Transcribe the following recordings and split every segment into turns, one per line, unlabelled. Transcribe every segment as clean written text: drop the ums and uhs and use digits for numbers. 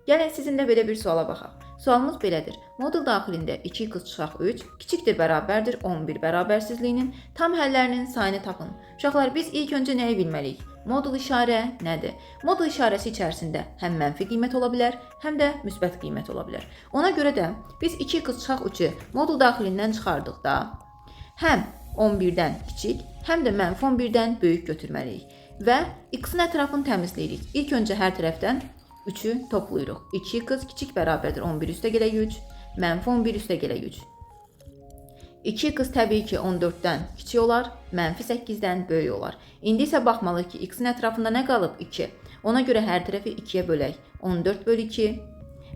Gəlin sizinlə belə bir suala baxaq. Sualımız belədir. Modul daxilində 2x-3 kiçikdir bərabərdir 11 bərabərsizliyinin tam həllərinin sayını tapın. Uşaqlar, biz ilk öncə nəyi bilməliyik? Modul işarə nədir? Modul işarəsi içərisində həm mənfi qiymət ola bilər, həm də müsbət qiymət ola bilər. Ona görə də biz 2x-3-ü modul daxilindən çıxardıqda həm 11-dən kiçik, həm də mənfi 11-dən böyük götürməliyik. Və x-in ətrafını təmizləyirik. İlk öncə hər tərəfdən 3'ü toplayırıq. 2x kiçik bərabərdir 11 üstə gələk 3, mənfi 11 üstə gələk 3. 2x təbii ki 14-dən kiçik olar, mənfi 8-dən böyük olar. İndi isə baxmalıyıq ki, x-in ətrafında nə qalıb? 2. Ona görə hər tərəfi 2-yə bölək. 14 bölü 2,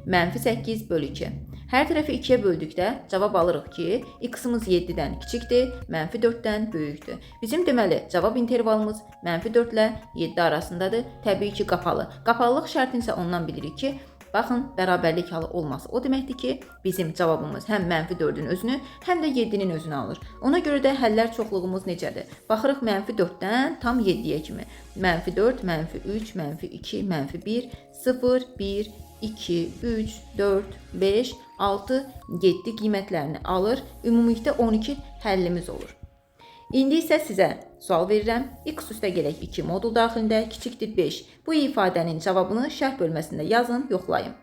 mənfi 8 bölü 2. Hər tərəfi 2-yə böldükdə cavab alırıq ki, x-ımız 7-dən kiçikdir, mənfi 4-dən böyükdür. Bizim deməli cavab intervalımız mənfi 4 ilə 7 arasındadır. Təbii ki, qapalı. Qapalılıq şərtini isə ondan bilirik ki, baxın, bərabərlik halı olması o deməkdir ki, bizim cavabımız həm mənfi 4-ün özünü, həm də 7-nin özünü alır. Ona görə də həllər çoxluğumuz necədir? Baxırıq mənfi 4-dən tam 7-yə kimi. Mənfi 4, mənfi 3, mənfi 2, mənfi 1, 0, 1, 2, 3, 4, 5, 6, 7 qiymətlərini alır. Ümumilikdə 12 həllimiz olur. İndi isə sizə sual verirəm. X üstə gələk 2 modul daxilində kiçikdir 5. Bu ifadənin cavabını şərh bölməsində yazın, yoxlayın.